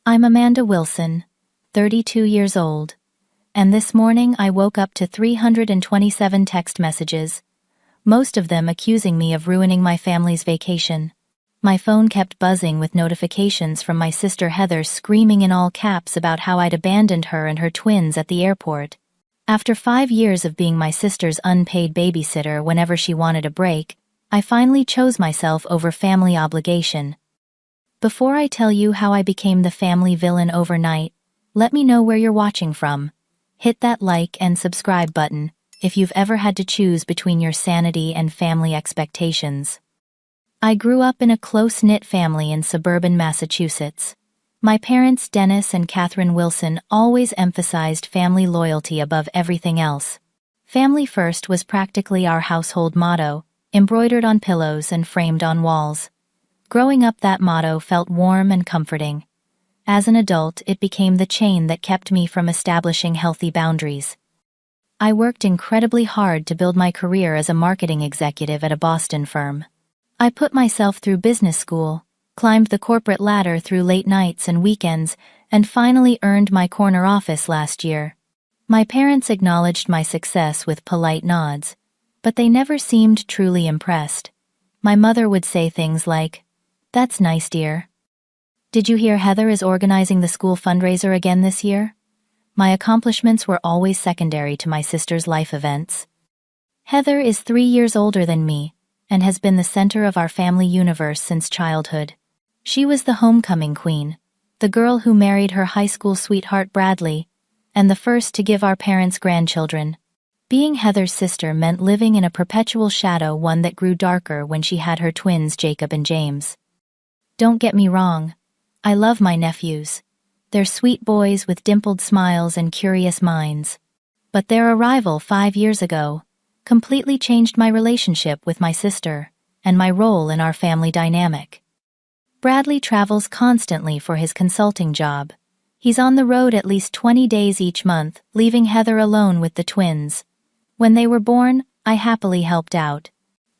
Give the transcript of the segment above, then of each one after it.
I'm Amanda Wilson, 32 years old, and this morning I woke up to 327 text messages, most of them accusing me of ruining my family's vacation. My phone kept buzzing with notifications from my sister Heather screaming in all caps about how I'd abandoned her and her twins at the airport. After 5 years of being my sister's unpaid babysitter whenever she wanted a break, I finally chose myself over family obligation. Before I tell you how I became the family villain overnight, let me know where you're watching from. Hit that like and subscribe button if you've ever had to choose between your sanity and family expectations. I grew up in a close-knit family in suburban Massachusetts. My parents, Dennis and Catherine Wilson, always emphasized family loyalty above everything else. Family first was practically our household motto, embroidered on pillows and framed on walls. Growing up, that motto felt warm and comforting. As an adult, it became the chain that kept me from establishing healthy boundaries. I worked incredibly hard to build my career as a marketing executive at a Boston firm. I put myself through business school, climbed the corporate ladder through late nights and weekends, and finally earned my corner office last year. My parents acknowledged my success with polite nods, but they never seemed truly impressed. My mother would say things like, "That's nice, dear. Did you hear Heather is organizing the school fundraiser again this year?" My accomplishments were always secondary to my sister's life events. Heather is 3 years older than me and has been the center of our family universe since childhood. She was the homecoming queen, the girl who married her high school sweetheart Bradley, and the first to give our parents grandchildren. Being Heather's sister meant living in a perpetual shadow, one that grew darker when she had her twins Jacob and James. Don't get me wrong, I love my nephews. They're sweet boys with dimpled smiles and curious minds. But their arrival 5 years ago completely changed my relationship with my sister and my role in our family dynamic. Bradley travels constantly for his consulting job. He's on the road at least 20 days each month, leaving Heather alone with the twins. When they were born, I happily helped out.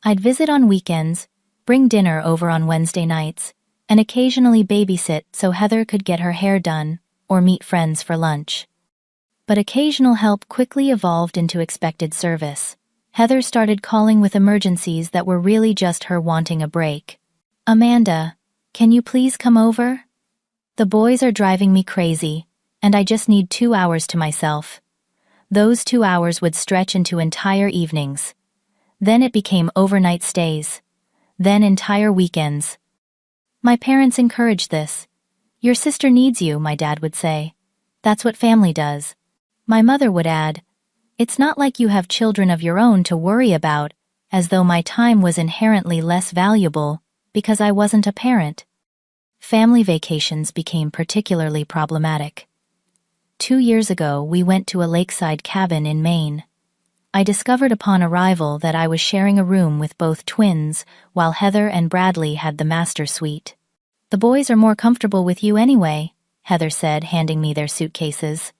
I'd visit on weekends, bring dinner over on Wednesday nights, and occasionally babysit so Heather could get her hair done or meet friends for lunch. But occasional help quickly evolved into expected service. Heather started calling with emergencies that were really just her wanting a break. "Amanda, can you please come over? The boys are driving me crazy, and I just need 2 hours to myself." Those 2 hours would stretch into entire evenings. Then it became overnight stays. Then entire weekends. My parents encouraged this. "Your sister needs you," my dad would say. "That's what family does." My mother would add, "It's not like you have children of your own to worry about," as though my time was inherently less valuable because I wasn't a parent. Family vacations became particularly problematic. 2 years ago, we went to a lakeside cabin in Maine. I discovered upon arrival that I was sharing a room with both twins, while Heather and Bradley had the master suite. "The boys are more comfortable with you anyway," Heather said, handing me their suitcases.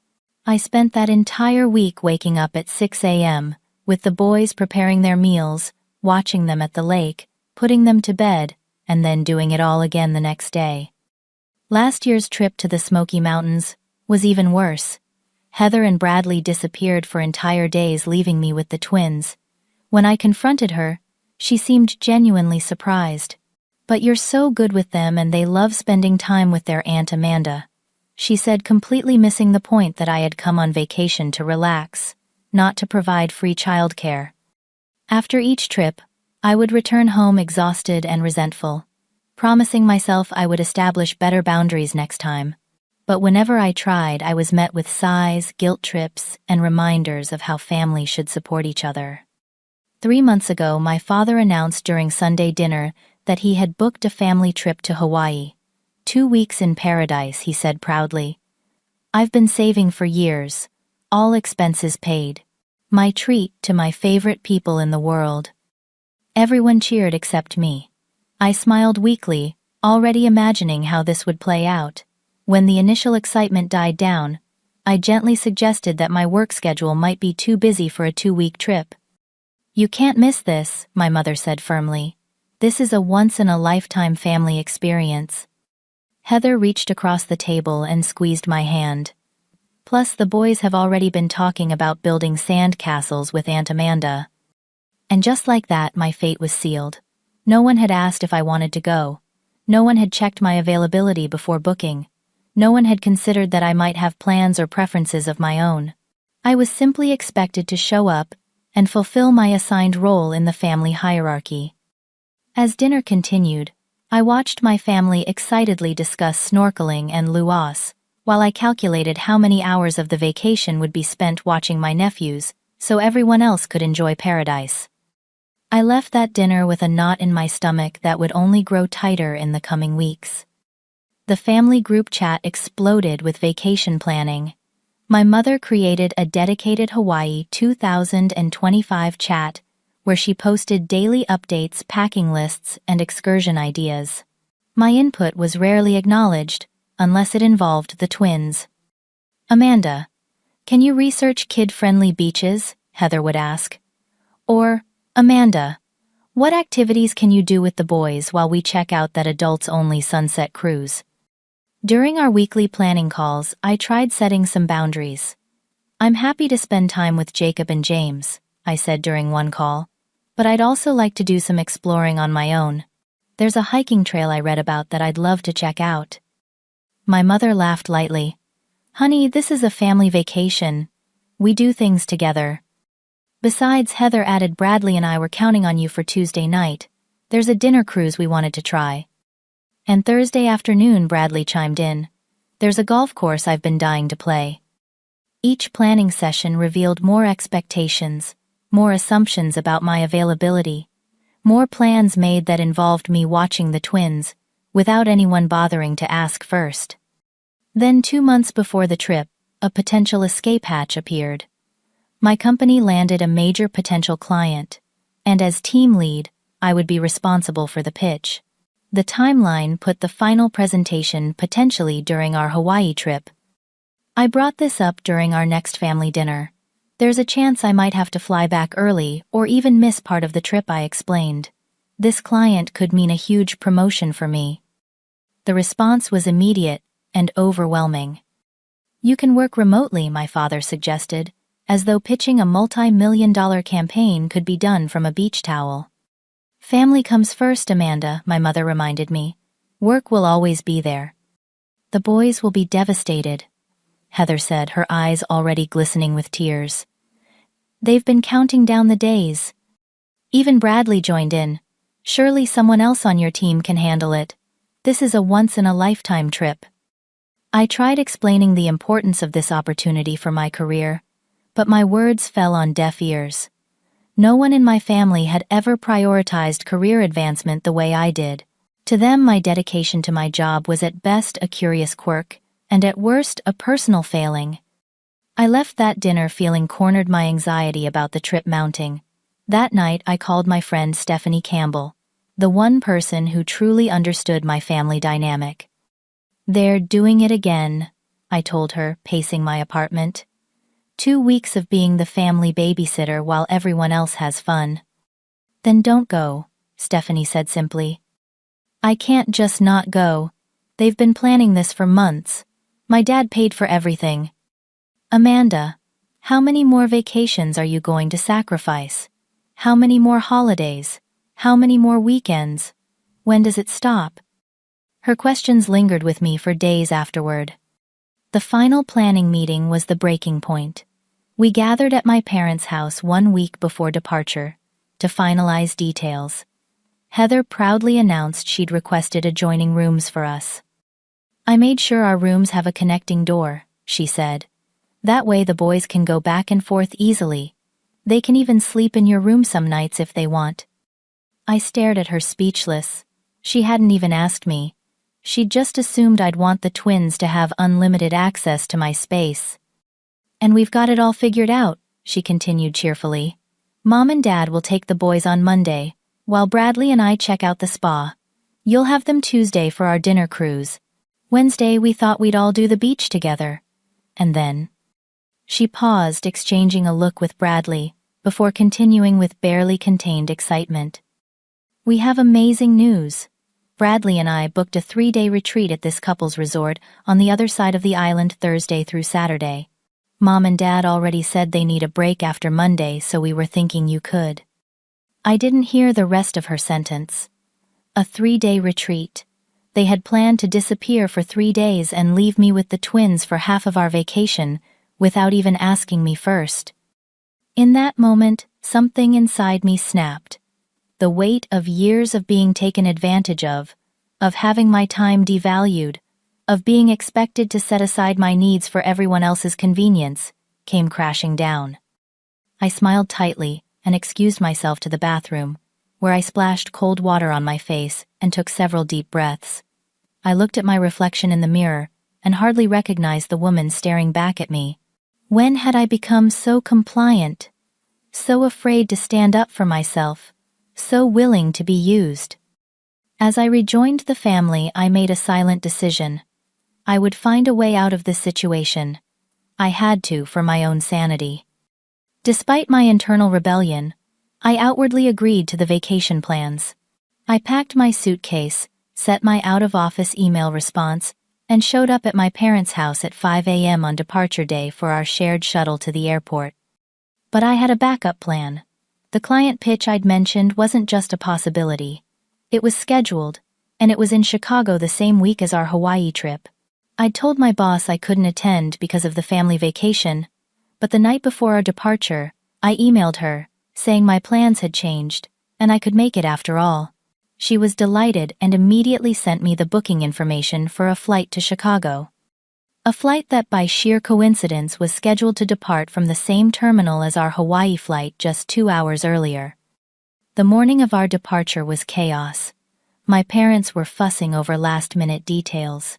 I spent that entire week waking up at 6 a.m., with the boys preparing their meals, watching them at the lake, putting them to bed, and then doing it all again the next day. Last year's trip to the Smoky Mountains was even worse. Heather and Bradley disappeared for entire days, leaving me with the twins. When I confronted her, she seemed genuinely surprised. "But you're so good with them and they love spending time with their Aunt Amanda," she said, completely missing the point that I had come on vacation to relax, not to provide free childcare. After each trip, I would return home exhausted and resentful, promising myself I would establish better boundaries next time. But whenever I tried, I was met with sighs, guilt trips, and reminders of how family should support each other. 3 months ago, my father announced during Sunday dinner that he had booked a family trip to Hawaii. 2 weeks in paradise, he said proudly. "I've been saving for years, all expenses paid. My treat to my favorite people in the world." Everyone cheered except me. I smiled weakly, already imagining how this would play out. When the initial excitement died down, I gently suggested that my work schedule might be too busy for a 2-week trip. "You can't miss this," my mother said firmly. "This is a once-in-a-lifetime family experience." Heather reached across the table and squeezed my hand. Plus, the boys have already been talking about building sand castles with Aunt Amanda. And just like that, my fate was sealed. No one had asked if I wanted to go. No one had checked my availability before booking. No one had considered that I might have plans or preferences of my own. I was simply expected to show up and fulfill my assigned role in the family hierarchy. As dinner continued, I watched my family excitedly discuss snorkeling and luau's, while I calculated how many hours of the vacation would be spent watching my nephews, so everyone else could enjoy paradise. I left that dinner with a knot in my stomach that would only grow tighter in the coming weeks. The family group chat exploded with vacation planning. My mother created a dedicated Hawaii 2025 chat where she posted daily updates, packing lists, and excursion ideas. My input was rarely acknowledged, unless it involved the twins. "Amanda, can you research kid-friendly beaches?" Heather would ask. Or, "Amanda, what activities can you do with the boys while we check out that adults-only sunset cruise?" During our weekly planning calls, I tried setting some boundaries. "I'm happy to spend time with Jacob and James," I said during one call, "but I'd also like to do some exploring on my own. There's a hiking trail I read about that I'd love to check out." My mother laughed lightly. "Honey, this is a family vacation. We do things together. Besides," Heather added, "Bradley and I were counting on you for Tuesday night. There's a dinner cruise we wanted to try." And Thursday afternoon, Bradley chimed in. "There's a golf course I've been dying to play." Each planning session revealed more expectations, more assumptions about my availability, more plans made that involved me watching the twins, without anyone bothering to ask first. Then 2 months before the trip, a potential escape hatch appeared. My company landed a major potential client, and as team lead, I would be responsible for the pitch. The timeline put the final presentation potentially during our Hawaii trip. I brought this up during our next family dinner. "There's a chance I might have to fly back early or even miss part of the trip," I explained. "This client could mean a huge promotion for me." The response was immediate and overwhelming. "You can work remotely," my father suggested, as though pitching a multi-million-dollar campaign could be done from a beach towel. "Family comes first, Amanda," my mother reminded me. "Work will always be there." "The boys will be devastated," Heather said, her eyes already glistening with tears. "They've been counting down the days." Even Bradley joined in. "Surely someone else on your team can handle it. This is a once-in-a-lifetime trip." I tried explaining the importance of this opportunity for my career, but my words fell on deaf ears. No one in my family had ever prioritized career advancement the way I did. To them, my dedication to my job was at best a curious quirk, and at worst a personal failing. I left that dinner feeling cornered, my anxiety about the trip mounting. That night, I called my friend Stephanie Campbell, the one person who truly understood my family dynamic. "They're doing it again," I told her, pacing my apartment. 2 weeks of being the family babysitter while everyone else has fun. "Then don't go," Stephanie said simply. "I can't just not go. They've been planning this for months. My dad paid for everything." "Amanda, how many more vacations are you going to sacrifice? How many more holidays? How many more weekends? When does it stop?" Her questions lingered with me for days afterward. The final planning meeting was the breaking point. We gathered at my parents' house 1 week before departure to finalize details. Heather proudly announced she'd requested adjoining rooms for us. "I made sure our rooms have a connecting door," she said. "That way the boys can go back and forth easily. They can even sleep in your room some nights if they want." I stared at her speechless. She hadn't even asked me. She'd just assumed I'd want the twins to have unlimited access to my space. "And we've got it all figured out," she continued cheerfully. "Mom and Dad will take the boys on Monday, while Bradley and I check out the spa. You'll have them Tuesday for our dinner cruise. Wednesday we thought we'd all do the beach together. And then..." She paused, exchanging a look with Bradley, before continuing with barely contained excitement. "We have amazing news. Bradley and I booked a 3-day retreat at this couple's resort on the other side of the island Thursday through Saturday. Mom and Dad already said they need a break after Monday, so we were thinking you could. I didn't hear the rest of her sentence. A 3-day retreat. They had planned to disappear for 3 days and leave me with the twins for half of our vacation, without even asking me first. In that moment, something inside me snapped. The weight of years of being taken advantage of having my time devalued, of being expected to set aside my needs for everyone else's convenience, came crashing down. I smiled tightly and excused myself to the bathroom, where I splashed cold water on my face and took several deep breaths. I looked at my reflection in the mirror and hardly recognized the woman staring back at me. When had I become so compliant, so afraid to stand up for myself, so willing to be used? As I rejoined the family, I made a silent decision. I would find a way out of this situation. I had to, for my own sanity. Despite my internal rebellion, I outwardly agreed to the vacation plans. I packed my suitcase, set my out-of-office email response, and showed up at my parents' house at 5 a.m. on departure day for our shared shuttle to the airport. But I had a backup plan. The client pitch I'd mentioned wasn't just a possibility. It was scheduled, and it was in Chicago the same week as our Hawaii trip. I'd told my boss I couldn't attend because of the family vacation, but the night before our departure, I emailed her, saying my plans had changed, and I could make it after all. She was delighted and immediately sent me the booking information for a flight to Chicago. A flight that by sheer coincidence was scheduled to depart from the same terminal as our Hawaii flight just 2 hours earlier. The morning of our departure was chaos. My parents were fussing over last-minute details.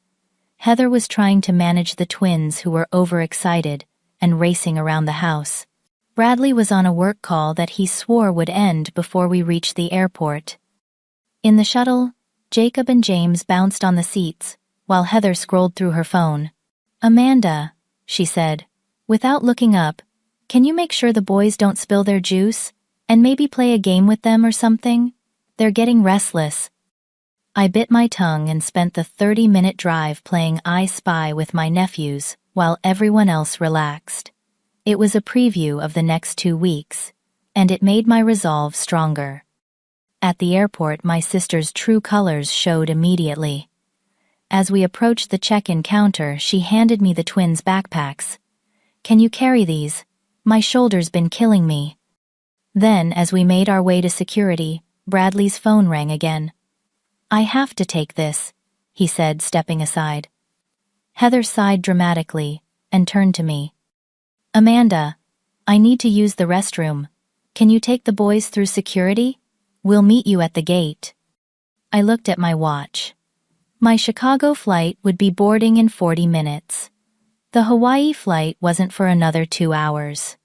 Heather was trying to manage the twins who were overexcited and racing around the house. Bradley was on a work call that he swore would end before we reached the airport. In the shuttle, Jacob and James bounced on the seats, while Heather scrolled through her phone. "Amanda," she said, without looking up, "can you make sure the boys don't spill their juice, and maybe play a game with them or something? They're getting restless." I bit my tongue and spent the 30-minute drive playing I Spy with my nephews while everyone else relaxed. It was a preview of the next 2 weeks, and it made my resolve stronger. At the airport, my sister's true colors showed immediately. As we approached the check-in counter, she handed me the twins' backpacks. "Can you carry these? My shoulder's been killing me." Then, as we made our way to security, Bradley's phone rang again. "I have to take this," he said, stepping aside. Heather sighed dramatically and turned to me. "Amanda, I need to use the restroom. Can you take the boys through security? We'll meet you at the gate." I looked at my watch. My Chicago flight would be boarding in 40 minutes. The Hawaii flight wasn't for another 2 hours.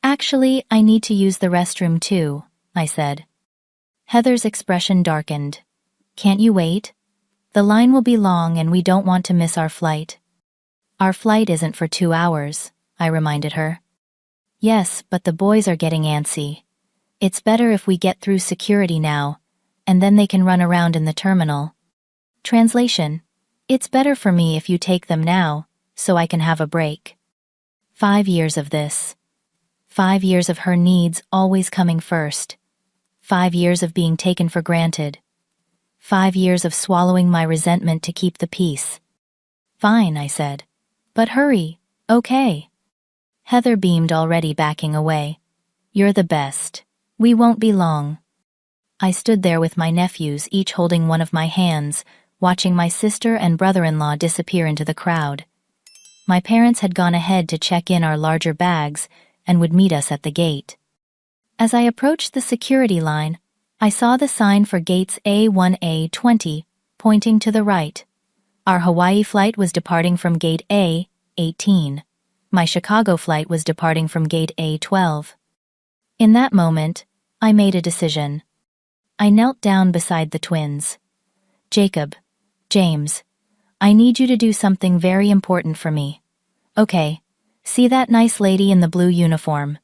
"Actually, I need to use the restroom too," I said. Heather's expression darkened. "Can't you wait? The line will be long and we don't want to miss our flight." "Our flight isn't for 2 hours," I reminded her. "Yes, but the boys are getting antsy. It's better if we get through security now, and then they can run around in the terminal." Translation: "It's better for me if you take them now, so I can have a break." 5 years of this. 5 years of her needs always coming first. 5 years of being taken for granted. 5 years of swallowing my resentment to keep the peace. "Fine," I said. "But hurry, okay?" Heather beamed, already backing away. "You're the best. We won't be long." I stood there with my nephews, each holding one of my hands, watching my sister and brother-in-law disappear into the crowd. My parents had gone ahead to check in our larger bags and would meet us at the gate. As I approached the security line, I saw the sign for gates A1A20, pointing to the right. Our Hawaii flight was departing from gate A18. My Chicago flight was departing from gate A12. In that moment, I made a decision. I knelt down beside the twins. "Jacob, James, I need you to do something very important for me." "Okay, see that nice lady in the blue uniform?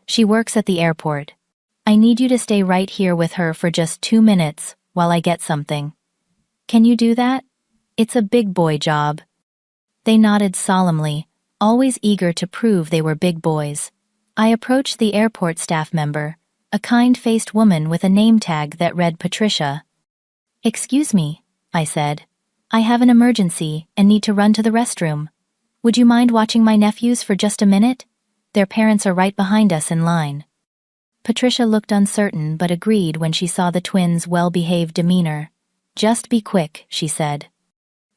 She works at the airport. I need you to stay right here with her for just 2 minutes while I get something. Can you do that? It's a big boy job." They nodded solemnly, always eager to prove they were big boys. I approached the airport staff member, a kind-faced woman with a name tag that read Patricia. "Excuse me," I said. "I have an emergency and need to run to the restroom. Would you mind watching my nephews for just a minute? Their parents are right behind us in line." Patricia looked uncertain but agreed when she saw the twins' well-behaved demeanor. "Just be quick," she said.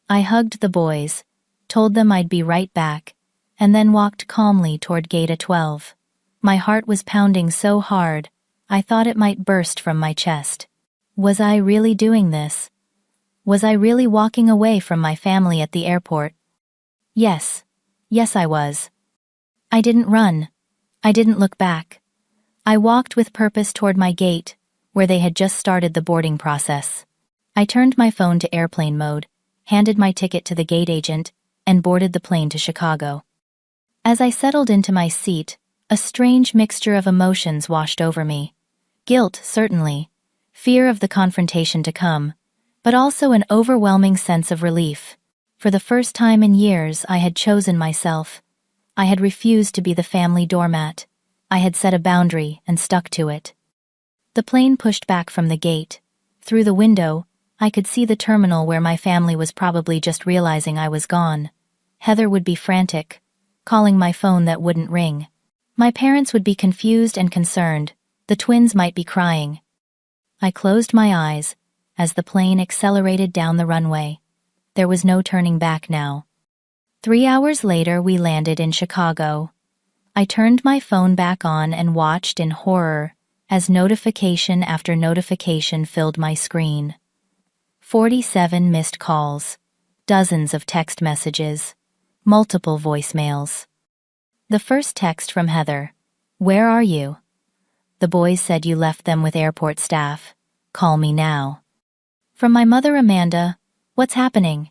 I hugged the boys, told them I'd be right back, and then walked calmly toward Gate A12. My heart was pounding so hard, I thought it might burst from my chest. Was I really doing this? Was I really walking away from my family at the airport? Yes. Yes, I was. I didn't run. I didn't look back. I walked with purpose toward my gate, where they had just started the boarding process. I turned my phone to airplane mode, handed my ticket to the gate agent, and boarded the plane to Chicago. As I settled into my seat, a strange mixture of emotions washed over me. Guilt, certainly, fear of the confrontation to come, but also an overwhelming sense of relief. For the first time in years, I had chosen myself. I had refused to be the family doormat. I had set a boundary and stuck to it. The plane pushed back from the gate. Through the window, I could see the terminal where my family was probably just realizing I was gone. Heather would be frantic, calling my phone that wouldn't ring. My parents would be confused and concerned. The twins might be crying. I closed my eyes as the plane accelerated down the runway. There was no turning back now. 3 hours later, we landed in Chicago. I turned my phone back on and watched in horror as notification after notification filled my screen. 47 missed calls, dozens of text messages, multiple voicemails. The first text from Heather. "Where are you? The boys said you left them with airport staff. Call me now." From my mother, Amanda. "What's happening?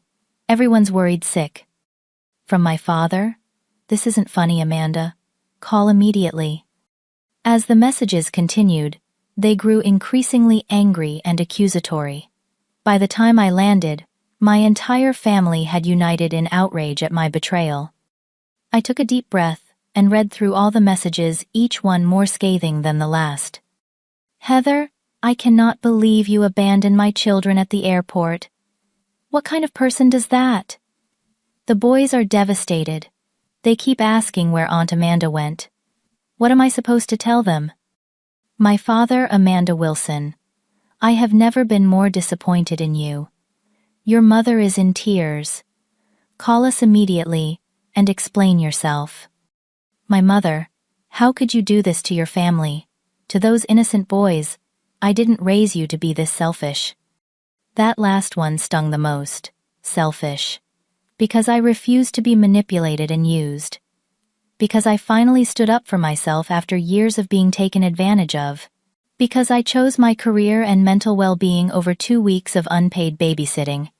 Everyone's worried sick." From my father. "This isn't funny, Amanda. Call immediately." As the messages continued, they grew increasingly angry and accusatory. By the time I landed, my entire family had united in outrage at my betrayal. I took a deep breath and read through all the messages, each one more scathing than the last. "Heather, I cannot believe you abandoned my children at the airport. What kind of person does that? The boys are devastated. They keep asking where Aunt Amanda went. What am I supposed to tell them?" My father, Amanda Wilson. "I have never been more disappointed in you. Your mother is in tears. Call us immediately and explain yourself." My mother. "How could you do this to your family? To those innocent boys? I didn't raise you to be this selfish." That last one stung the most. Selfish. Because I refused to be manipulated and used. Because I finally stood up for myself after years of being taken advantage of. Because I chose my career and mental well-being over 2 weeks of unpaid babysitting.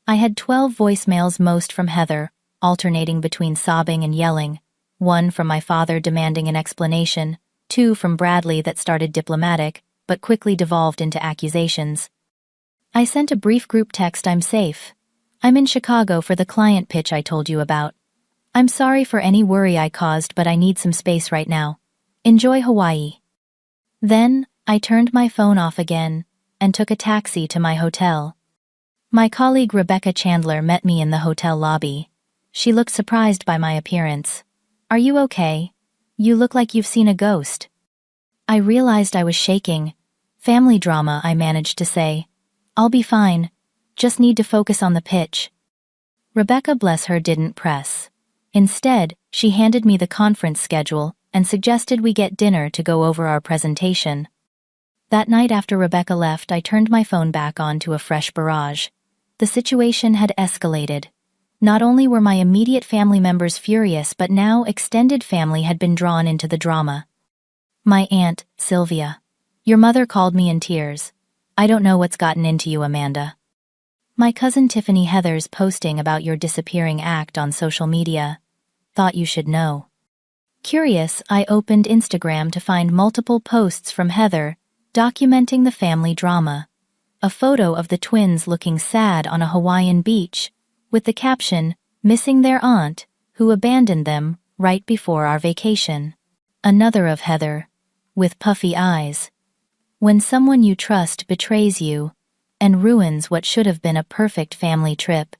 I had 12 voicemails, most from Heather, alternating between sobbing and yelling. 1 from my father demanding an explanation, 2 from Bradley that started diplomatic, but quickly devolved into accusations. I sent a brief group text, "I'm safe. I'm in Chicago for the client pitch I told you about. I'm sorry for any worry I caused, but I need some space right now. Enjoy Hawaii." Then, I turned my phone off again and took a taxi to my hotel. My colleague Rebecca Chandler met me in the hotel lobby. She looked surprised by my appearance. "Are you okay? You look like you've seen a ghost." I realized I was shaking. "Family drama," I managed to say. "I'll be fine. Just need to focus on the pitch." Rebecca, bless her, didn't press. Instead, she handed me the conference schedule and suggested we get dinner to go over our presentation. That night after Rebecca left, I turned my phone back on to a fresh barrage. The situation had escalated. Not only were my immediate family members furious, but now extended family had been drawn into the drama. My aunt, Sylvia. "Your mother called me in tears. I don't know what's gotten into you, Amanda." My cousin Tiffany, "Heather's posting about your disappearing act on social media. Thought you should know." Curious, I opened Instagram to find multiple posts from Heather documenting the family drama. a photo of the twins looking sad on a Hawaiian beach, with the caption, "Missing their aunt, who abandoned them right before our vacation." Another of Heather, with puffy eyes. "When someone you trust betrays you and ruins what should have been a perfect family trip."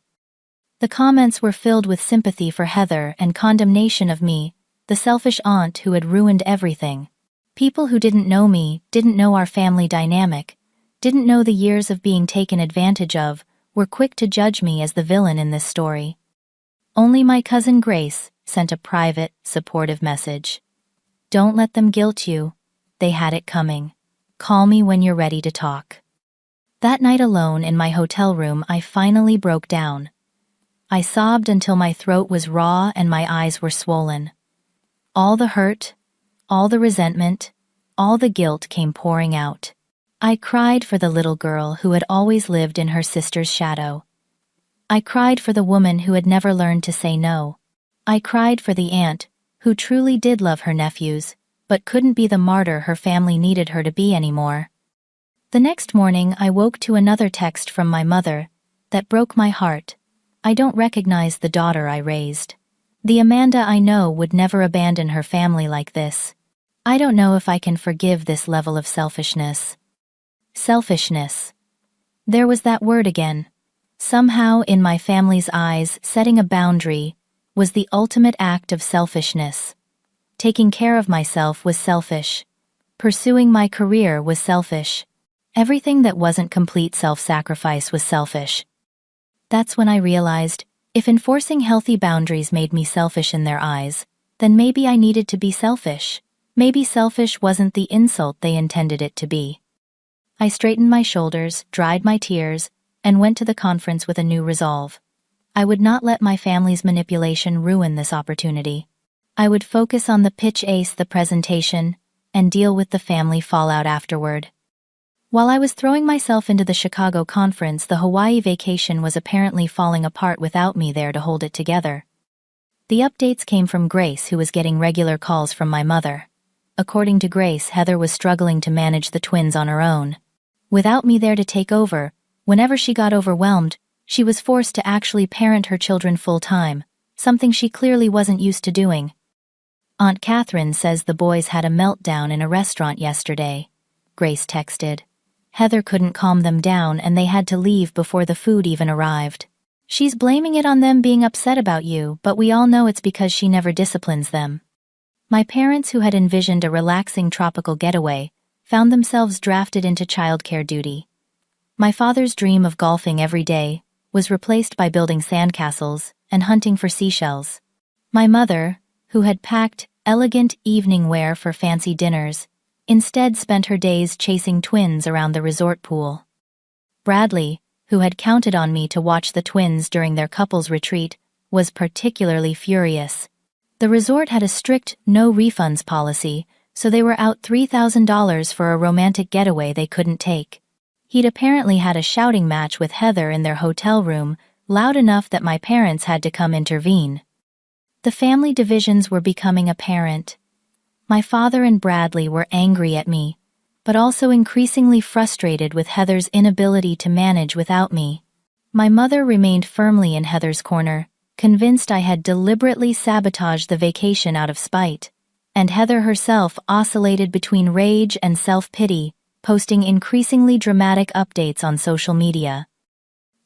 The comments were filled with sympathy for Heather and condemnation of me, the selfish aunt who had ruined everything. People who didn't know me, didn't know our family dynamic, didn't know the years of being taken advantage of, were quick to judge me as the villain in this story. Only my cousin Grace sent a private, supportive message. "Don't let them guilt you. They had it coming. Call me when you're ready to talk." That night alone in my hotel room, I finally broke down. I sobbed until my throat was raw and my eyes were swollen. All the hurt, all the resentment, all the guilt came pouring out. I cried for the little girl who had always lived in her sister's shadow. I cried for the woman who had never learned to say no. I cried for the aunt who truly did love her nephews, but couldn't be the martyr her family needed her to be anymore. The next morning, I woke to another text from my mother that broke my heart. "I don't recognize the daughter I raised. The Amanda I know would never abandon her family like this. I don't know if I can forgive this level of selfishness." Selfishness. There was that word again. Somehow, in my family's eyes, setting a boundary was the ultimate act of selfishness. Taking care of myself was selfish. Pursuing my career was selfish. Everything that wasn't complete self-sacrifice was selfish. That's when I realized, if enforcing healthy boundaries made me selfish in their eyes, then maybe I needed to be selfish. Maybe selfish wasn't the insult they intended it to be. I straightened my shoulders, dried my tears, and went to the conference with a new resolve. I would not let my family's manipulation ruin this opportunity. I would focus on the pitch ace, the presentation, and deal with the family fallout afterward. While I was throwing myself into the Chicago conference, the Hawaii vacation was apparently falling apart without me there to hold it together. The updates came from Grace, who was getting regular calls from my mother. According to Grace, Heather was struggling to manage the twins on her own. Without me there to take over, whenever she got overwhelmed, she was forced to actually parent her children full-time, something she clearly wasn't used to doing. "Aunt Catherine says the boys had a meltdown in a restaurant yesterday," Grace texted. "Heather couldn't calm them down and they had to leave before the food even arrived. She's blaming it on them being upset about you, but we all know it's because she never disciplines them." My parents, who had envisioned a relaxing tropical getaway, found themselves drafted into childcare duty. My father's dream of golfing every day was replaced by building sandcastles and hunting for seashells. My mother, who had packed elegant evening wear for fancy dinners, instead spent her days chasing twins around the resort pool. Bradley, who had counted on me to watch the twins during their couples retreat, was particularly furious. The resort had a strict no refunds policy, so they were out $3,000 for a romantic getaway they couldn't take. He'd apparently had a shouting match with Heather in their hotel room, loud enough that my parents had to come intervene. The family divisions were becoming apparent. My father and Bradley were angry at me, but also increasingly frustrated with Heather's inability to manage without me. My mother remained firmly in Heather's corner, convinced I had deliberately sabotaged the vacation out of spite, and Heather herself oscillated between rage and self-pity, posting increasingly dramatic updates on social media.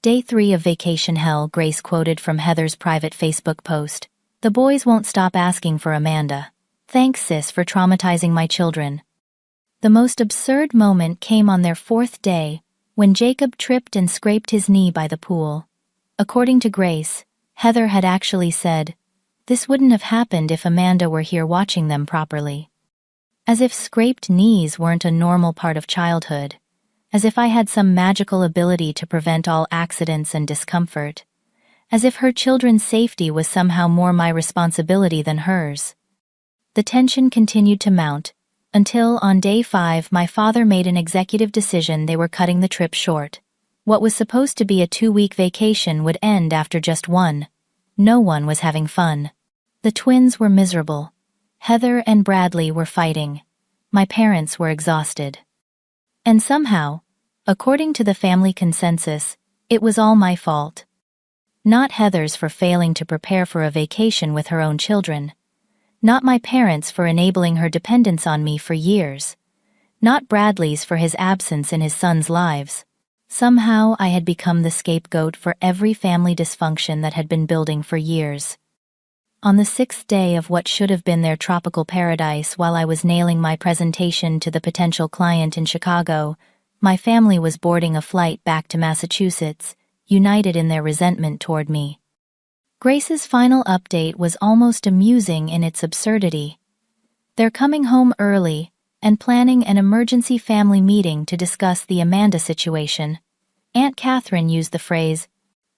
Day 3 of vacation hell, Grace quoted from Heather's private Facebook post. "The boys won't stop asking for Amanda. Thanks, sis, for traumatizing my children." The most absurd moment came on their 4th day, when Jacob tripped and scraped his knee by the pool. According to Grace, Heather had actually said, "This wouldn't have happened if Amanda were here watching them properly." As if scraped knees weren't a normal part of childhood. As if I had some magical ability to prevent all accidents and discomfort. As if her children's safety was somehow more my responsibility than hers. The tension continued to mount, until on day 5 my father made an executive decision they were cutting the trip short. What was supposed to be a 2-week vacation would end after just one. No one was having fun. The twins were miserable. Heather and Bradley were fighting. My parents were exhausted. And somehow, According to the family consensus, it was all my fault. Not Heather's for failing to prepare for a vacation with her own children. Not my parents for enabling her dependence on me for years. Not Bradley's for his absence in his sons' lives. Somehow I had become the scapegoat for every family dysfunction that had been building for years. On the 6th day of what should have been their tropical paradise while I was nailing my presentation to the potential client in Chicago, my family was boarding a flight back to Massachusetts, united in their resentment toward me. Grace's final update was almost amusing in its absurdity. They're coming home early and planning an emergency family meeting to discuss the Amanda situation. Aunt Catherine used the phrase,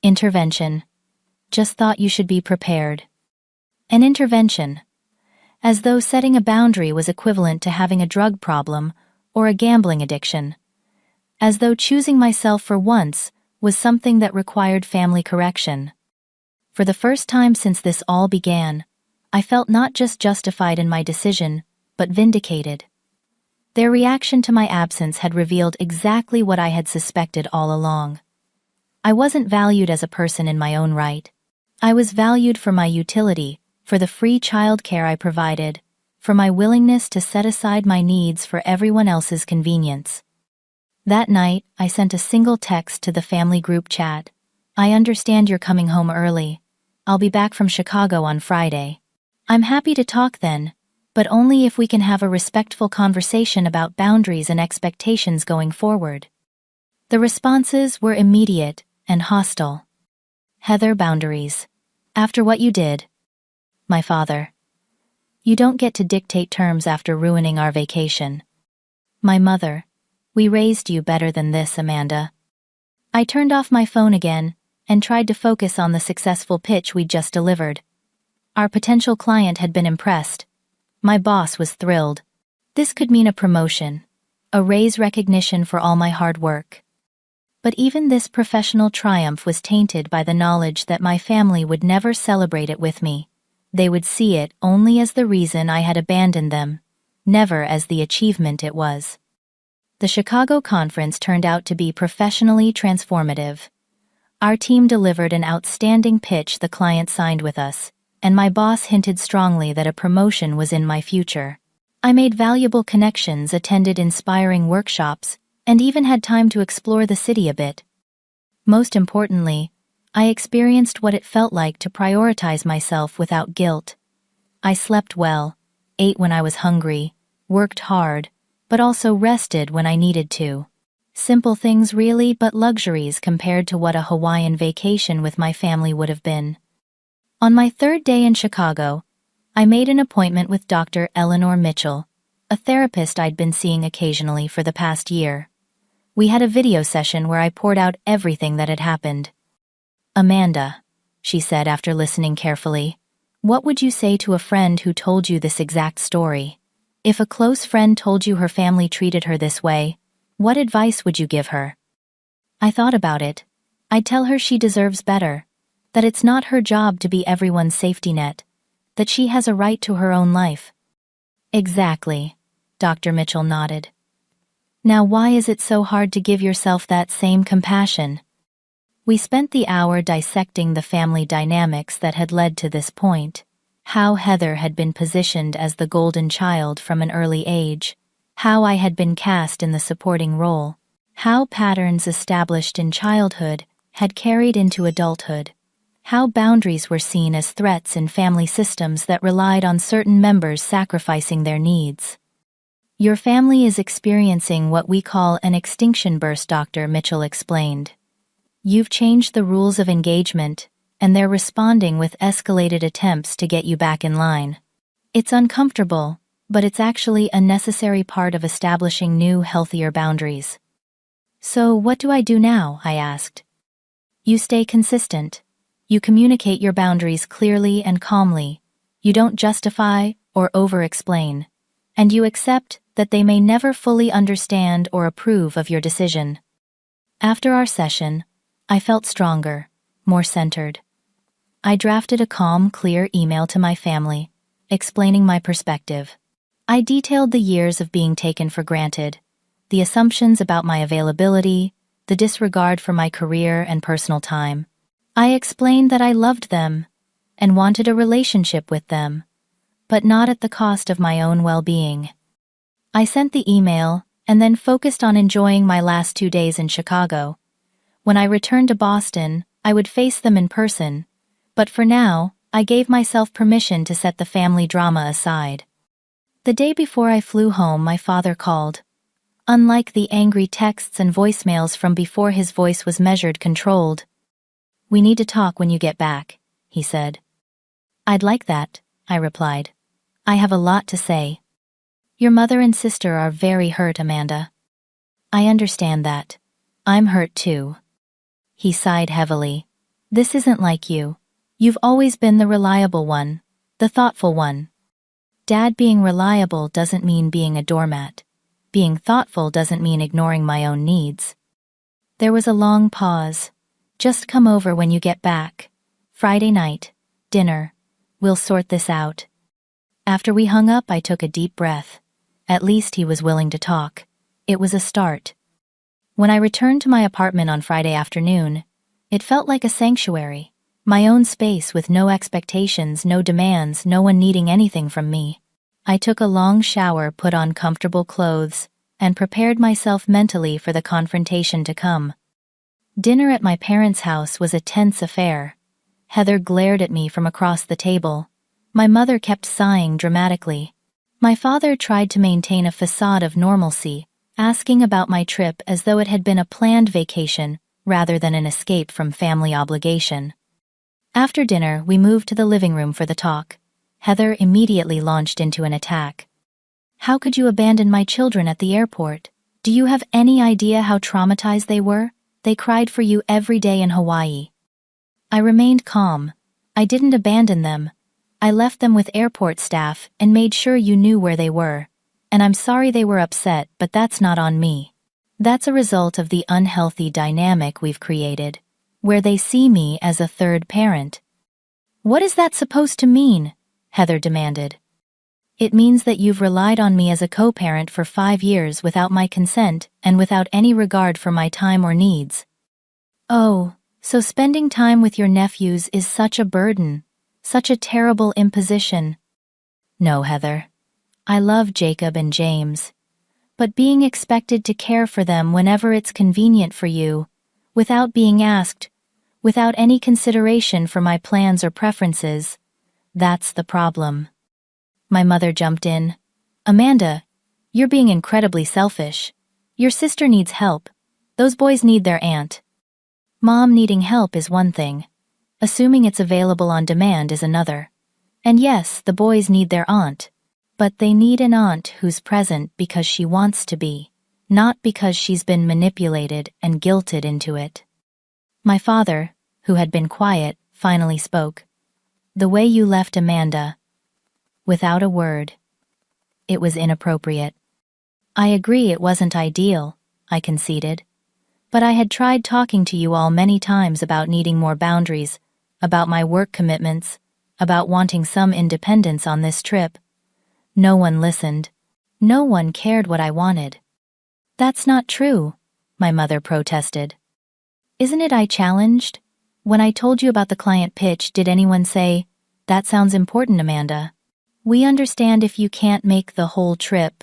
intervention. Just thought you should be prepared. An intervention. As though setting a boundary was equivalent to having a drug problem or a gambling addiction. As though choosing myself for once was something that required family correction. For the first time since this all began, I felt not just justified in my decision, but vindicated. Their reaction to my absence had revealed exactly what I had suspected all along. I wasn't valued as a person in my own right. I was valued for my utility, for the free childcare I provided, for my willingness to set aside my needs for everyone else's convenience. That night, I sent a single text to the family group chat. I understand you're coming home early. I'll be back from Chicago on Friday. I'm happy to talk then, but only if we can have a respectful conversation about boundaries and expectations going forward. The responses were immediate and hostile. Heather, boundaries. After what you did. My father. You don't get to dictate terms after ruining our vacation. My mother. We raised you better than this, Amanda. I turned off my phone again and tried to focus on the successful pitch we'd just delivered. Our potential client had been impressed. My boss was thrilled. This could mean a promotion, a raise, recognition for all my hard work. But even this professional triumph was tainted by the knowledge that my family would never celebrate it with me. They would see it only as the reason I had abandoned them, never as the achievement it was. The Chicago conference turned out to be professionally transformative. Our team delivered an outstanding pitch the client signed with us, and my boss hinted strongly that a promotion was in my future. I made valuable connections, attended inspiring workshops, and even had time to explore the city a bit. Most importantly, I experienced what it felt like to prioritize myself without guilt. I slept well, ate when I was hungry, worked hard, but also rested when I needed to. Simple things really, but luxuries compared to what a Hawaiian vacation with my family would have been. On my 3rd day in Chicago, I made an appointment with Dr. Eleanor Mitchell, a therapist I'd been seeing occasionally for the past year. We had a video session where I poured out everything that had happened. Amanda, she said after listening carefully, what would you say to a friend who told you this exact story? If a close friend told you her family treated her this way, what advice would you give her? I thought about it. I'd tell her she deserves better, that it's not her job to be everyone's safety net, that she has a right to her own life. Exactly, Dr. Mitchell nodded. Now why is it so hard to give yourself that same compassion? We spent the hour dissecting the family dynamics that had led to this point. How Heather had been positioned as the golden child from an early age, how I had been cast in the supporting role, how patterns established in childhood had carried into adulthood, how boundaries were seen as threats in family systems that relied on certain members sacrificing their needs. Your family is experiencing what we call an extinction burst, Dr. Mitchell explained. You've changed the rules of engagement, and they're responding with escalated attempts to get you back in line. It's uncomfortable, but it's actually a necessary part of establishing new, healthier boundaries. So what do I do now? I asked. You stay consistent. You communicate your boundaries clearly and calmly. You don't justify or over-explain. And you accept that they may never fully understand or approve of your decision. After our session, I felt stronger, more centered. I drafted a calm, clear email to my family, explaining my perspective. I detailed the years of being taken for granted, the assumptions about my availability, the disregard for my career and personal time. I explained that I loved them and wanted a relationship with them, but not at the cost of my own well-being. I sent the email and then focused on enjoying my last 2 days in Chicago. When I returned to Boston, I would face them in person, but for now, I gave myself permission to set the family drama aside. The day before I flew home, my father called. Unlike the angry texts and voicemails from before, his voice was measured, controlled. "We need to talk when you get back," he said. "I'd like that," I replied. "I have a lot to say." "Your mother and sister are very hurt, Amanda." "I understand that. I'm hurt too." He sighed heavily. "This isn't like you. You've always been the reliable one, the thoughtful one." "Dad, being reliable doesn't mean being a doormat. Being thoughtful doesn't mean ignoring my own needs." There was a long pause. "Just come over when you get back. Friday night. Dinner. We'll sort this out." After we hung up, I took a deep breath. At least he was willing to talk. It was a start. When I returned to my apartment on Friday afternoon, it felt like a sanctuary. My own space with no expectations, no demands, no one needing anything from me. I took a long shower, put on comfortable clothes, and prepared myself mentally for the confrontation to come. Dinner at my parents' house was a tense affair. Heather glared at me from across the table. My mother kept sighing dramatically. My father tried to maintain a facade of normalcy, asking about my trip as though it had been a planned vacation rather than an escape from family obligation. After dinner, we moved to the living room for the talk. Heather immediately launched into an attack. "How could you abandon my children at the airport? Do you have any idea how traumatized they were? They cried for you every day in Hawaii." I remained calm. "I didn't abandon them. I left them with airport staff and made sure you knew where they were. And I'm sorry they were upset, but that's not on me. That's a result of the unhealthy dynamic we've created, where they see me as a third parent." "What is that supposed to mean?" Heather demanded. "It means that you've relied on me as a co-parent for 5 years without my consent and without any regard for my time or needs." "Oh, so spending time with your nephews is such a burden, such a terrible imposition." "No, Heather. I love Jacob and James. But being expected to care for them whenever it's convenient for you, without being asked, without any consideration for my plans or preferences, that's the problem." My mother jumped in. "Amanda, you're being incredibly selfish. Your sister needs help. Those boys need their aunt." "Mom needing help is one thing. Assuming it's available on demand is another. And yes, the boys need their aunt. But they need an aunt who's present because she wants to be, not because she's been manipulated and guilted into it." My father, who had been quiet, finally spoke. "The way you left Amanda." Without a word. It was inappropriate. "I agree it wasn't ideal," I conceded. "But I had tried talking to you all many times about needing more boundaries, about my work commitments, about wanting some independence on this trip. No one listened. No one cared what I wanted." "That's not true," my mother protested. "Isn't it I challenged? When I told you about the client pitch, did anyone say, 'That sounds important, Amanda. We understand if you can't make the whole trip'?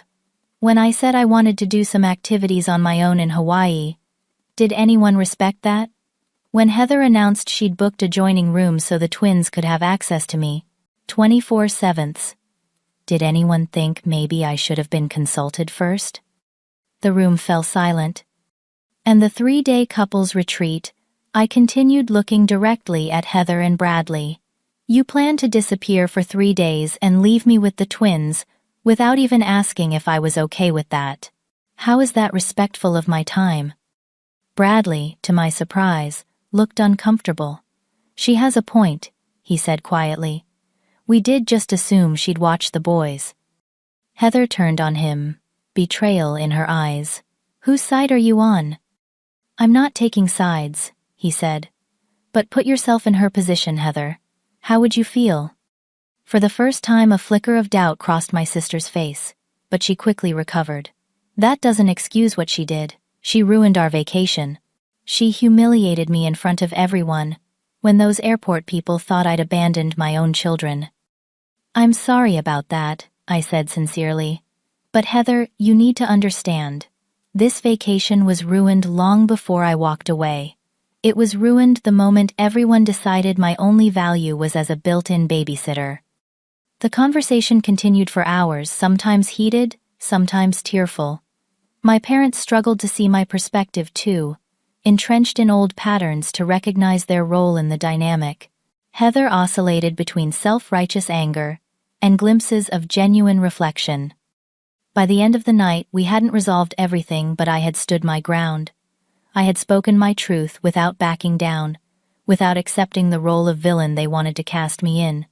When I said I wanted to do some activities on my own in Hawaii, did anyone respect that? When Heather announced she'd booked adjoining rooms so the twins could have access to me, 24/7, did anyone think maybe I should have been consulted first?" The room fell silent. And the 3-day couples retreat, I continued looking directly at Heather and Bradley. "You plan to disappear for 3 days and leave me with the twins, without even asking if I was okay with that. How is that respectful of my time?" Bradley, to my surprise, looked uncomfortable. "She has a point," he said quietly. "We did just assume she'd watch the boys." Heather turned on him, betrayal in her eyes. "Whose side are you on?" "I'm not taking sides," he said. "But put yourself in her position, Heather. How would you feel?" For the first time, a flicker of doubt crossed my sister's face, but she quickly recovered. That doesn't excuse what she did. She ruined our vacation. She humiliated me in front of everyone, when those airport people thought I'd abandoned my own children. I'm sorry about that, I said sincerely. But Heather, you need to understand. This vacation was ruined long before I walked away. It was ruined the moment everyone decided my only value was as a built-in babysitter. The conversation continued for hours, sometimes heated, sometimes tearful. My parents struggled to see my perspective too, entrenched in old patterns to recognize their role in the dynamic. Heather oscillated between self-righteous anger and glimpses of genuine reflection. By the end of the night, we hadn't resolved everything, but I had stood my ground. I had spoken my truth without backing down, without accepting the role of villain they wanted to cast me in.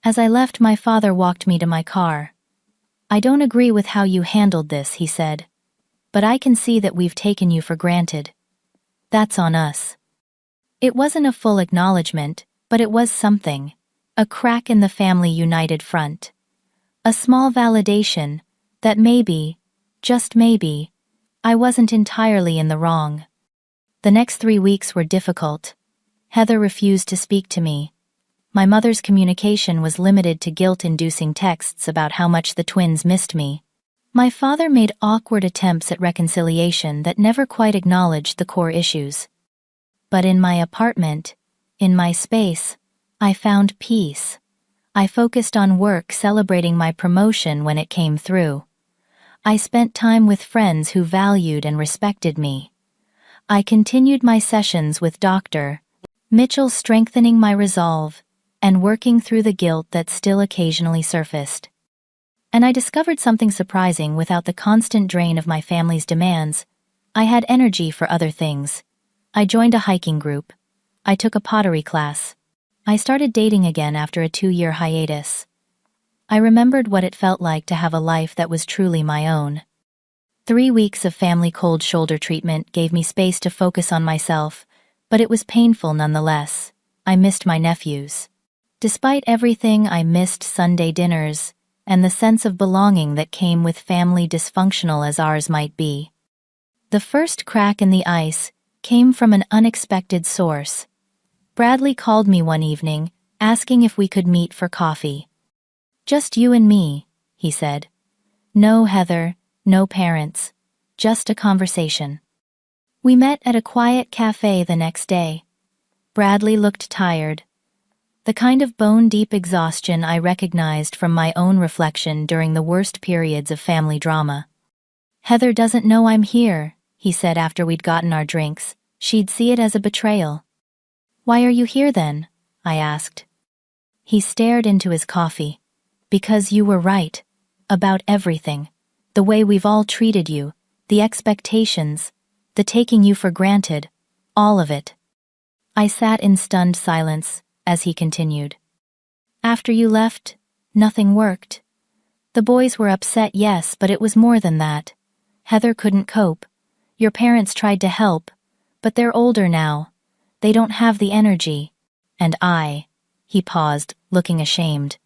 As I left, my father walked me to my car. I don't agree with how you handled this, he said. But I can see that we've taken you for granted. That's on us. It wasn't a full acknowledgement, but it was something. A crack in the family united front. A small validation that maybe, just maybe, I wasn't entirely in the wrong. The next 3 weeks were difficult. Heather refused to speak to me. My mother's communication was limited to guilt-inducing texts about how much the twins missed me. My father made awkward attempts at reconciliation that never quite acknowledged the core issues. But in my apartment, in my space, I found peace. I focused on work, celebrating my promotion when it came through. I spent time with friends who valued and respected me. I continued my sessions with Dr. Mitchell, strengthening my resolve and working through the guilt that still occasionally surfaced. And I discovered something surprising. Without the constant drain of my family's demands, I had energy for other things. I joined a hiking group. I took a pottery class. I started dating again after a 2-year hiatus. I remembered what it felt like to have a life that was truly my own. 3 weeks of family cold shoulder treatment gave me space to focus on myself, but it was painful nonetheless. I missed my nephews. Despite everything, I missed Sunday dinners and the sense of belonging that came with family dysfunctional as ours might be. The first crack in the ice came from an unexpected source. Bradley called me one evening, asking if we could meet for coffee. "Just you and me," he said. "No Heather, no parents. Just a conversation." We met at a quiet cafe the next day. Bradley looked tired. The kind of bone-deep exhaustion I recognized from my own reflection during the worst periods of family drama. "Heather doesn't know I'm here," he said after we'd gotten our drinks. "She'd see it as a betrayal." "Why are you here then?" I asked. He stared into his coffee. "Because you were right. About everything. The way we've all treated you, the expectations, the taking you for granted, all of it." I sat in stunned silence as he continued. "After you left, nothing worked. The boys were upset, yes, but it was more than that. Heather couldn't cope. Your parents tried to help, but they're older now. They don't have the energy. And he paused, looking ashamed.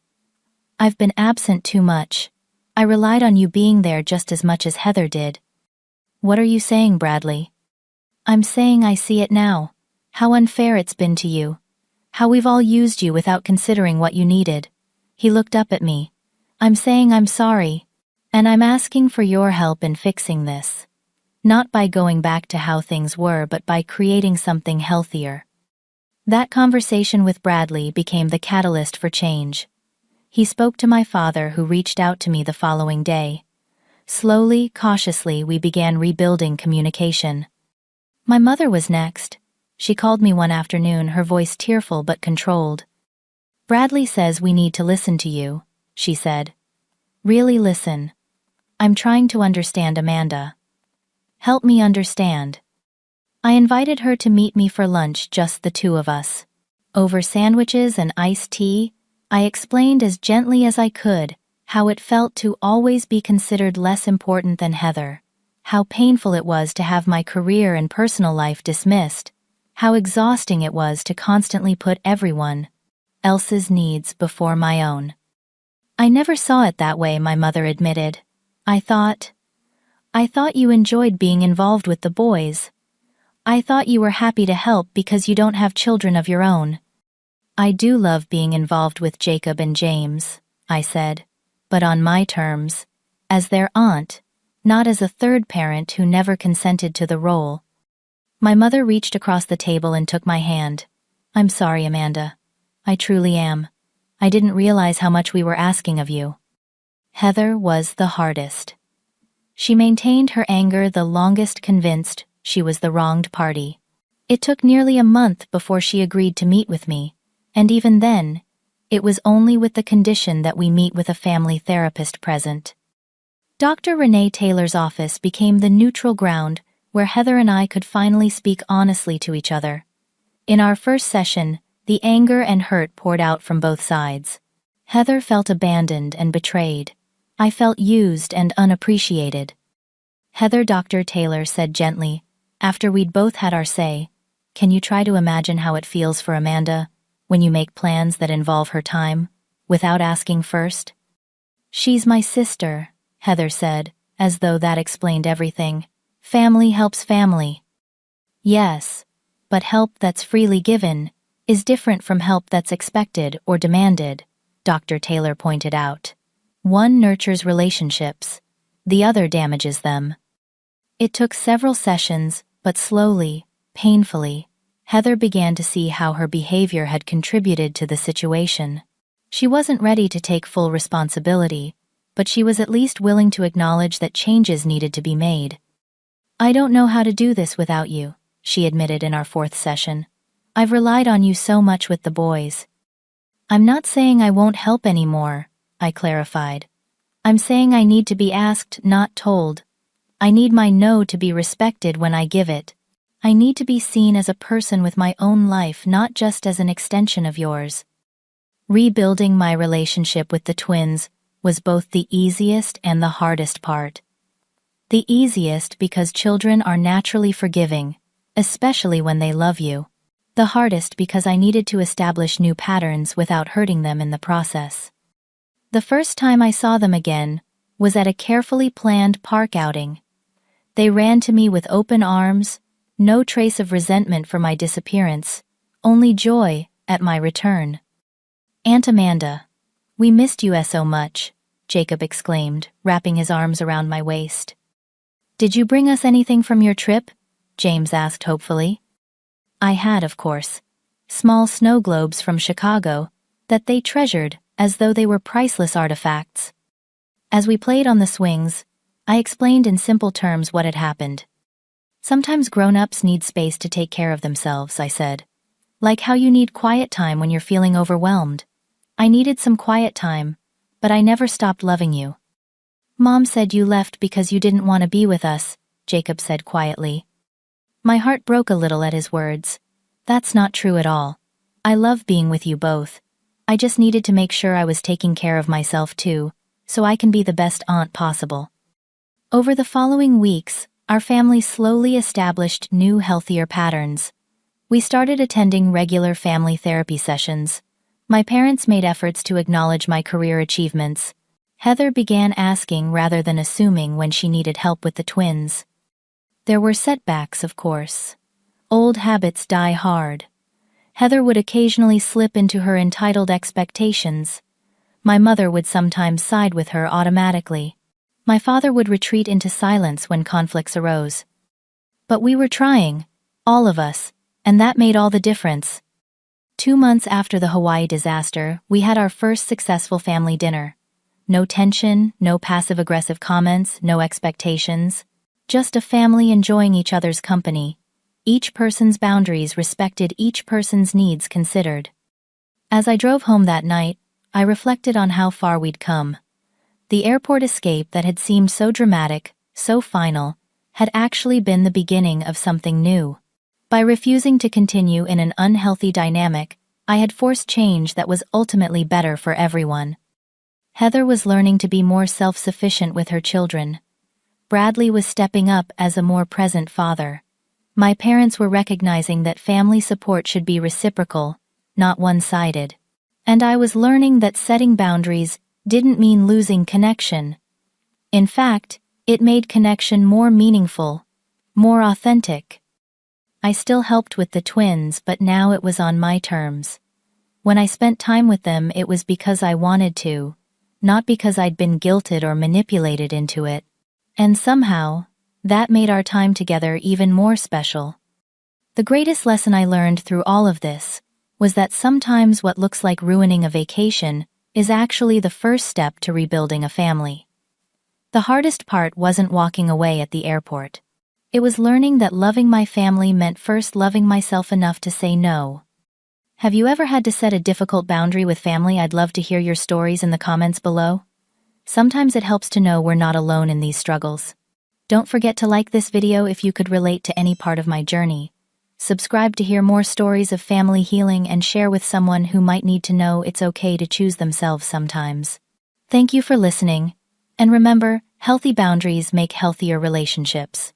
"I've been absent too much. I relied on you being there just as much as Heather did." "What are you saying, Bradley?" "I'm saying I see it now. How unfair it's been to you. How we've all used you without considering what you needed." He looked up at me. "I'm saying I'm sorry. And I'm asking for your help in fixing this. Not by going back to how things were, but by creating something healthier." That conversation with Bradley became the catalyst for change. He spoke to my father, who reached out to me the following day. Slowly, cautiously, we began rebuilding communication. My mother was next. She called me one afternoon, her voice tearful but controlled. "Bradley says we need to listen to you," she said. "Really listen. I'm trying to understand Amanda. Help me understand." I invited her to meet me for lunch, just the two of us. Over sandwiches and iced tea, I explained as gently as I could how it felt to always be considered less important than Heather, how painful it was to have my career and personal life dismissed, how exhausting it was to constantly put everyone else's needs before my own. "I never saw it that way," my mother admitted. "I thought, I thought you enjoyed being involved with the boys. I thought you were happy to help because you don't have children of your own. I do love being involved with Jacob and James, I said, but on my terms, as their aunt, not as a third parent who never consented to the role. My mother reached across the table and took my hand. I'm sorry, Amanda. I truly am. I didn't realize how much we were asking of you. Heather was the hardest. She maintained her anger the longest, convinced she was the wronged party. It took nearly a month before she agreed to meet with me, and even then, it was only with the condition that we meet with a family therapist present. Dr. Renee Taylor's office became the neutral ground where Heather and I could finally speak honestly to each other. In our first session, the anger and hurt poured out from both sides. Heather felt abandoned and betrayed. I felt used and unappreciated. Heather, Dr. Taylor said gently, after we'd both had our say, "Can you try to imagine how it feels for Amanda when you make plans that involve her time, without asking first?" "She's my sister," Heather said, as though that explained everything. "Family helps family." "Yes, but help that's freely given is different from help that's expected or demanded," Dr. Taylor pointed out. One nurtures relationships, the other damages them. It took several sessions, but slowly, painfully, Heather began to see how her behavior had contributed to the situation. She wasn't ready to take full responsibility, but she was at least willing to acknowledge that changes needed to be made. "I don't know how to do this without you," she admitted in our fourth session. "I've relied on you so much with the boys." "I'm not saying I won't help anymore," I clarified. "I'm saying I need to be asked, not told. I need my no to be respected when I give it. I need to be seen as a person with my own life, not just as an extension of yours." Rebuilding my relationship with the twins was both the easiest and the hardest part. The easiest because children are naturally forgiving, especially when they love you. The hardest because I needed to establish new patterns without hurting them in the process. The first time I saw them again was at a carefully planned park outing. They ran to me with open arms, no trace of resentment for my disappearance, only joy at my return. "Aunt Amanda, we missed you so much," Jacob exclaimed, wrapping his arms around my waist. "Did you bring us anything from your trip?" James asked hopefully. I had, of course, small snow globes from Chicago that they treasured as though they were priceless artifacts. As we played on the swings, I explained in simple terms what had happened. "Sometimes grown-ups need space to take care of themselves," I said. "Like how you need quiet time when you're feeling overwhelmed. I needed some quiet time, but I never stopped loving you." "Mom said you left because you didn't want to be with us," Jacob said quietly. My heart broke a little at his words. "That's not true at all. I love being with you both. I just needed to make sure I was taking care of myself too, so I can be the best aunt possible." Over the following weeks, our family slowly established new, healthier patterns. We started attending regular family therapy sessions. My parents made efforts to acknowledge my career achievements. Heather began asking rather than assuming when she needed help with the twins. There were setbacks, of course. Old habits die hard. Heather would occasionally slip into her entitled expectations. My mother would sometimes side with her automatically. My father would retreat into silence when conflicts arose. But we were trying, all of us, and that made all the difference. 2 months after the Hawaii disaster, we had our first successful family dinner. No tension, no passive-aggressive comments, no expectations. Just a family enjoying each other's company. Each person's boundaries respected, each person's needs considered. As I drove home that night, I reflected on how far we'd come. The airport escape that had seemed so dramatic, so final, had actually been the beginning of something new. By refusing to continue in an unhealthy dynamic, I had forced change that was ultimately better for everyone. Heather was learning to be more self-sufficient with her children. Bradley was stepping up as a more present father. My parents were recognizing that family support should be reciprocal, not one-sided. And I was learning that setting boundaries didn't mean losing connection. In fact, It made connection more meaningful, more authentic. I still helped with the twins, but now it was on my terms. When I spent time with them, it was because I wanted to, not because I'd been guilted or manipulated into it. And somehow, that made our time together even more special. The greatest lesson I learned through all of this was that sometimes what looks like ruining a vacation is actually the first step to rebuilding a family. The hardest part wasn't walking away at the airport. It was learning that loving my family meant first loving myself enough to say no. Have you ever had to set a difficult boundary with family? I'd love to hear your stories in the comments below. Sometimes it helps to know we're not alone in these struggles. Don't forget to like this video if you could relate to any part of my journey. Subscribe to hear more stories of family healing and share with someone who might need to know it's okay to choose themselves sometimes. Thank you for listening. And remember, healthy boundaries make healthier relationships.